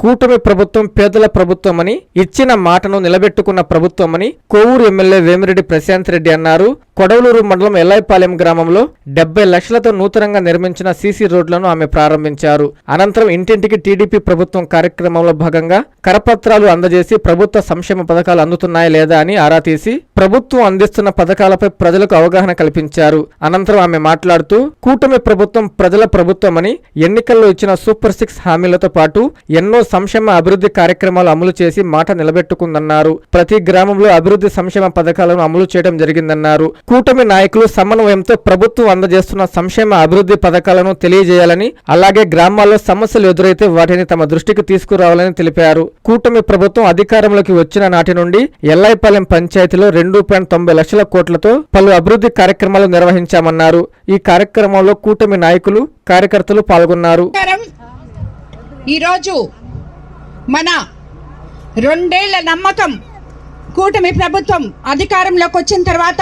కూటమి ప్రభుత్వం పేదల ప్రభుత్వమని, ఇచ్చిన మాటను నిలబెట్టుకున్న ప్రభుత్వమని కోవూరు ఎమ్మెల్యే వేమిరెడ్డి ప్రశాంత్ రెడ్డి అన్నారు. కొడవలూరు మండలం ఎల్లాయిపాలెం గ్రామంలో 70 లక్షలతో నూతనంగా నిర్మించిన సీసీ రోడ్లను ఆమె ప్రారంభించారు. అనంతరం ఇంటింటికి టీడీపీ ప్రభుత్వం కార్యక్రమంలో భాగంగా కరపత్రాలు అందజేసి ప్రభుత్వ సంక్షేమ పథకాలు అందుతున్నాయా లేదా అని ఆరా తీసి ప్రభుత్వం అందిస్తున్న పథకాలపై ప్రజలకు అవగాహన కల్పించారు. అనంతరం ఆమె మాట్లాడుతూ కూటమి ప్రభుత్వం ప్రజల ప్రభుత్వమని, ఎన్నికల్లో ఇచ్చిన సూపర్ 6 హామీలతో పాటు ఎన్నో సంక్షేమ అభివృద్ధి కార్యక్రమాలు అమలు చేసి మాట నిలబెట్టుకుందన్నారు. ప్రతి గ్రామంలో అభివృద్ధి సంక్షేమ పథకాలను అమలు చేయడం జరిగిందన్నారు. కూటమి నాయకులు సమన్వయంతో ప్రభుత్వం అందజేస్తున్న సంక్షేమ అభివృద్ధి పథకాలను తెలియజేయాలని, అలాగే గ్రామాల్లో సమస్యలు ఎదురైతే వాటిని తమ దృష్టికి తీసుకురావాలని తెలిపారు. కూటమి ప్రభుత్వం అధికారంలోకి వచ్చిన నాటి నుండి ఎల్లాయిపాలెం పంచాయతీలో 2.90 లక్షల కోట్లతో పలు అభివృద్ధి కార్యక్రమాలు నిర్వహించామన్నారు. ఈ కార్యక్రమంలో కూటమి నాయకులు, కార్యకర్తలు పాల్గొన్నారు. ఈరోజు మన 2 ఏళ్ల నమ్మకం కూటమి ప్రభుత్వం అధికారంలోకి వచ్చిన తర్వాత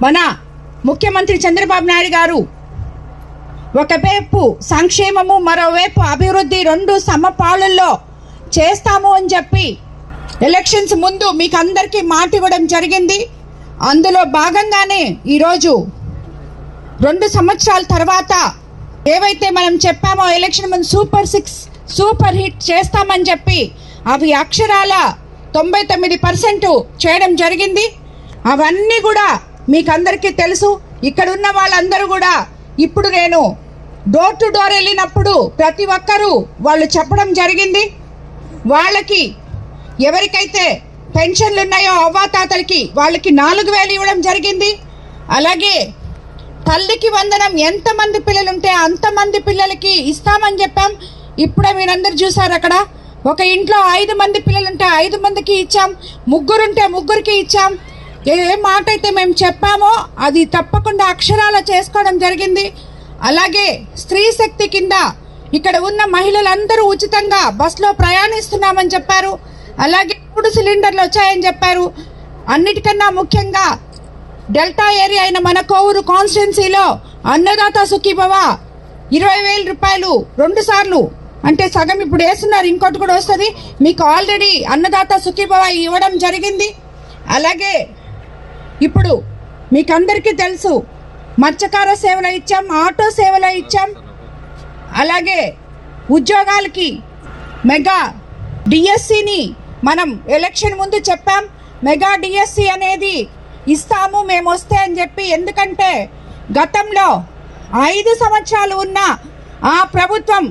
మన ముఖ్యమంత్రి చంద్రబాబు నాయుడు గారు ఒకవైపు సంక్షేమము, మరోవైపు అభివృద్ధి 2 సమపాళల్లో చేస్తాము అని చెప్పి ఎలక్షన్స్ ముందు మీకు అందరికీ మాట ఇవ్వడం జరిగింది. అందులో భాగంగానే ఈరోజు 2 సంవత్సరాల తర్వాత ఏవైతే మనం చెప్పామో ఎలక్షన్ ముందు సూపర్ 6 సూపర్ హిట్ చేస్తామని చెప్పి అవి అక్షరాల 99% చేయడం జరిగింది. అవన్నీ కూడా మీకు అందరికీ తెలుసు. ఇక్కడ ఉన్న వాళ్ళందరూ కూడా ఇప్పుడు నేను డోర్ టు డోర్ వెళ్ళినప్పుడు ప్రతి ఒక్కరూ వాళ్ళు చెప్పడం జరిగింది. వాళ్ళకి ఎవరికైతే పెన్షన్లు ఉన్నాయో అవ్వాతాతలకి వాళ్ళకి 4,000 ఇవ్వడం జరిగింది. అలాగే తల్లికి వందనం ఎంతమంది పిల్లలు ఉంటే అంతమంది పిల్లలకి ఇస్తామని చెప్పాం. ఇప్పుడే మీరందరూ చూసారు, అక్కడ ఒక ఇంట్లో 5 మంది పిల్లలు ఉంటే 5 మందికి ఇచ్చాం, 3 ఉంటే 3కి ఇచ్చాం. ఏ మాట అయితే మేము చెప్పామో అది తప్పకుండా అక్షరాల చేసుకోవడం జరిగింది. అలాగే స్త్రీ శక్తి కింద ఇక్కడ ఉన్న మహిళలందరూ ఉచితంగా బస్సులో ప్రయాణిస్తున్నామని చెప్పారు. అలాగే 3 సిలిండర్లు వచ్చాయని చెప్పారు. అన్నిటికన్నా ముఖ్యంగా డెల్టా ఏరియా అయిన మన కోవూరు కాన్స్టిట్యున్సీలో అన్నదాత సుఖీభవ 20,000 రూపాయలు 2 సార్లు, అంటే సగం ఇప్పుడు వేస్తున్నారు, ఇంకోటి కూడా వస్తుంది. మీకు ఆల్రెడీ అన్నదాత సుఖీభవ ఇవ్వడం జరిగింది. అలాగే ఇప్పుడు మీకు అందరికీ తెలుసు, మత్స్యకార సేవలు ఇచ్చాం, ఆటో సేవలు ఇచ్చాం. అలాగే ఉద్యోగాలకి మెగా డిఎస్సిని మనం ఎలక్షన్ ముందు చెప్పాం. మెగా డిఎస్సి అనేది ఇస్తాము మేము వస్తే అని చెప్పి. ఎందుకంటే గతంలో 5 సంవత్సరాలు ఉన్న ఆ ప్రభుత్వం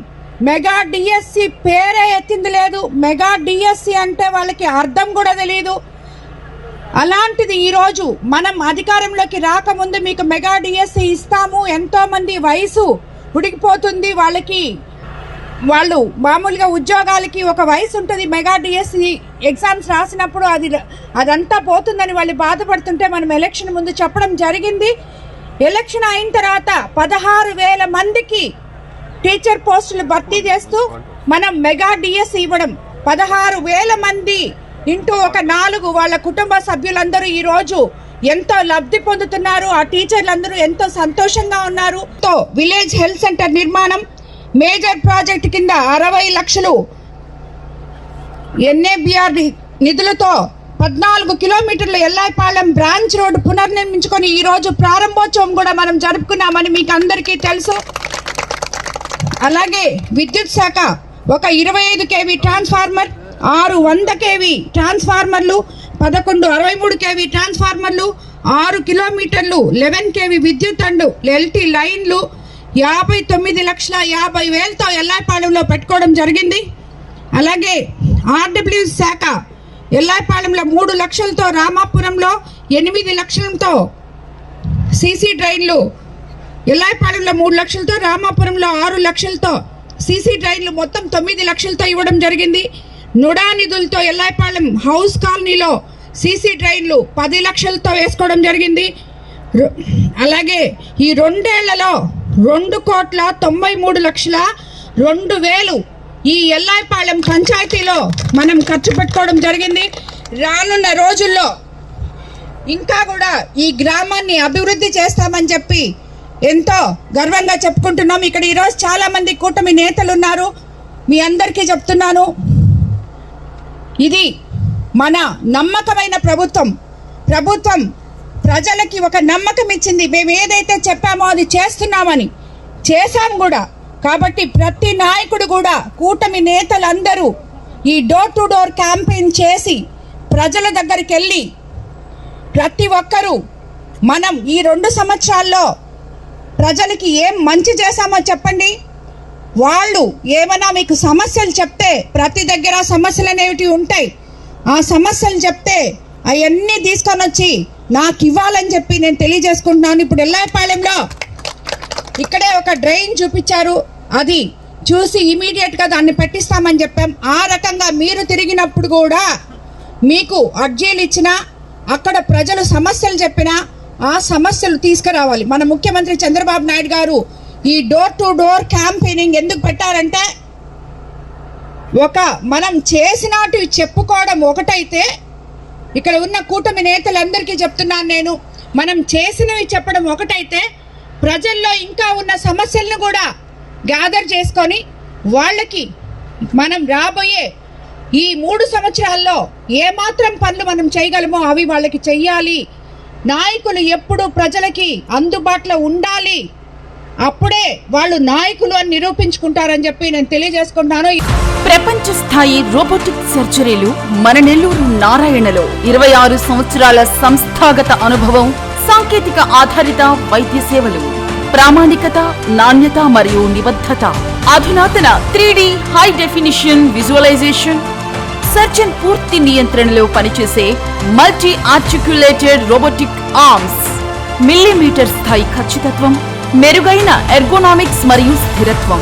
మెగా డిఎస్సి పేరే ఎత్తింది లేదు. మెగా డిఎస్సి అంటే వాళ్ళకి అర్థం కూడా తెలియదు. అలాంటిది ఈరోజు మనం అధికారంలోకి రాకముందు మీకు మెగా డిఎస్సి ఇస్తాము, ఎంతోమంది వయసు ఉడికిపోతుంది, వాళ్ళు మామూలుగా ఉద్యోగాలకి ఒక వయసు ఉంటుంది. మెగా డిఎస్సి ఎగ్జామ్స్ రాసినప్పుడు అదంతా పోతుందని వాళ్ళు బాధపడుతుంటే మనం ఎలక్షన్ ముందు చెప్పడం జరిగింది. ఎలక్షన్ అయిన తర్వాత 16,000 మందికి టీచర్ పోస్టులు భర్తీ చేస్తూ మనం మెగా డిఎస్సి ఇవ్వడం. 16,000 మంది ఇంటూ ఒక 4 వాళ్ళ కుటుంబ సభ్యులందరూ ఈరోజు ఎంతో లబ్ధి పొందుతున్నారు. ఆ టీచర్లందరూ ఎంతో సంతోషంగా ఉన్నారు. విలేజ్ హెల్త్ సెంటర్ నిర్మాణం మేజర్ ప్రాజెక్ట్ కింద 60 లక్షలు ఎన్ఏబిఆర్ నిధులతో 14 కిలోమీటర్ల ఎల్లాయిపాలెం బ్రాంచ్ రోడ్డు పునర్నిర్మించుకొని ఈరోజు ప్రారంభోత్సవం కూడా మనం జరుపుకున్నామని మీకు అందరికీ తెలుసు. అలాగే విద్యుత్ శాఖ ఒక 25 kV ట్రాన్స్ఫార్మర్, 600 kV ట్రాన్స్ఫార్మర్లు, 11 63 kV ట్రాన్స్ఫార్మర్లు, 6 కిలోమీటర్లు 11 kV విద్యుత్ అండ్ ఎల్టీ లైన్లు 59,50,000తో ఎల్లాయిపాలెంలో పెట్టుకోవడం జరిగింది. అలాగే ఆర్డబ్ల్యూ శాఖ ఎల్లాయిపాలెంలో 3 లక్షలతో, రామాపురంలో 8 లక్షలతో సీసీ డ్రైన్లు, ఎల్లాయిపాలెంలో 3 లక్షలతో, రామాపురంలో 6 లక్షలతో సీసీ డ్రైన్లు మొత్తం 9 లక్షలతో ఇవ్వడం జరిగింది. నుడా నిధులతో ఎల్లాయిపాలెం హౌస్ కాలనీలో సీసీ డ్రైన్లు 10 లక్షలతో వేసుకోవడం జరిగింది. అలాగే ఈ 2 ఏళ్లలో 2,93,02,000 ఈ ఎల్లాయిపాలెం పంచాయతీలో మనం ఖర్చు పెట్టుకోవడం జరిగింది. రానున్న రోజుల్లో ఇంకా కూడా ఈ గ్రామాన్ని అభివృద్ధి చేస్తామని చెప్పి ఎంతో గర్వంగా చెప్పుకుంటున్నాం. ఇక్కడ ఈరోజు చాలా మంది కూటమి నేతలు ఉన్నారు. మీ అందరికీ చెప్తున్నాను, ఇది మన నమ్మకమైన ప్రభుత్వం ప్రజలకి ఒక నమ్మకం ఇచ్చింది. మేము ఏదైతే చెప్పామో అది చేస్తున్నామని, చేశాం కూడా. కాబట్టి ప్రతి నాయకుడు కూడా, కూటమి నేతలందరూ ఈ డోర్ టు డోర్ క్యాంపెయిన్ చేసి ప్రజల దగ్గరికి వెళ్ళి ప్రతి ఒక్కరూ మనం ఈ 2 సంవత్సరాల్లో ప్రజలకి ఏం మంచి చేశామో చెప్పండి. వాళ్ళు ఏమైనా మీకు సమస్యలు చెప్తే, ప్రతి దగ్గర సమస్యలు అనేవి ఉంటాయి, ఆ సమస్యలు చెప్తే అవన్నీ తీసుకొని వచ్చి నాకు ఇవ్వాలని చెప్పి నేను తెలియజేసుకుంటున్నాను. ఇప్పుడు ఎల్లాయపాలెంలో ఇక్కడే ఒక డ్రైన్ చూపించారు, అది చూసి ఇమీడియట్గా దాన్ని పెట్టిస్తామని చెప్పాం. ఆ రకంగా మీరు తిరిగినప్పుడు కూడా మీకు అర్జీలు ఇచ్చినా, అక్కడ ప్రజలు సమస్యలు చెప్పినా ఆ సమస్యలు తీసుకురావాలి. మన ముఖ్యమంత్రి చంద్రబాబు నాయుడు గారు ఈ డోర్ టు డోర్ క్యాంపెయినింగ్ ఎందుకు పెట్టారంటే, మనం చేసినటివి చెప్పుకోవడం ఒకటైతే, ఇక్కడ ఉన్న కూటమి నేతలందరికీ చెప్తున్నాను నేను, మనం చేసినవి చెప్పడం ఒకటైతే, ప్రజల్లో ఇంకా ఉన్న సమస్యలను కూడా గ్యాదర్ చేసుకొని వాళ్ళకి మనం రాబోయే ఈ 3 సంవత్సరాల్లో ఏమాత్రం పనులు మనం చేయగలమో అవి వాళ్ళకి చెయ్యాలి. నాయకులు ఎప్పుడు ప్రజలకి అందుబాటులో ఉండాలి, అప్పుడే వాళ్ళు నాయకులు అని నిరూపించుకుంటారని చెప్పి నేను తెలియజేసుకుంటాను. ప్రపంచ స్థాయి రోబోటిక్ సర్జరీలు మన నెల్లూరు నారాయణలో 26 సంవత్సరాల సంస్థాగత అనుభవం, సాంకేతిక ఆధారిత వైద్య సేవలు, ప్రామాణికత, నాణ్యత మరియు నిబద్ధత, అధునాతన 3D high definition visualisation, surgeon పూర్తి నియంత్రణలో పనిచేసే multi articulated robotic arms, millimetre స్థాయి ఖచ్చితత్వం, మెరుగైన ఎర్గోనామిక్స్ మరియు స్థిరత్వం.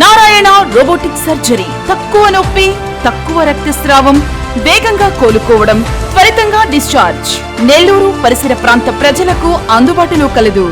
నారాయణ రోబోటిక్ సర్జరీ, తక్కువ నొప్పి, తక్కువ రక్తస్రావం, వేగంగా కోలుకోవడం, త్వరితంగా డిశ్చార్జ్. నెల్లూరు పరిసర ప్రాంత ప్రజలకు అందుబాటులో కలదు.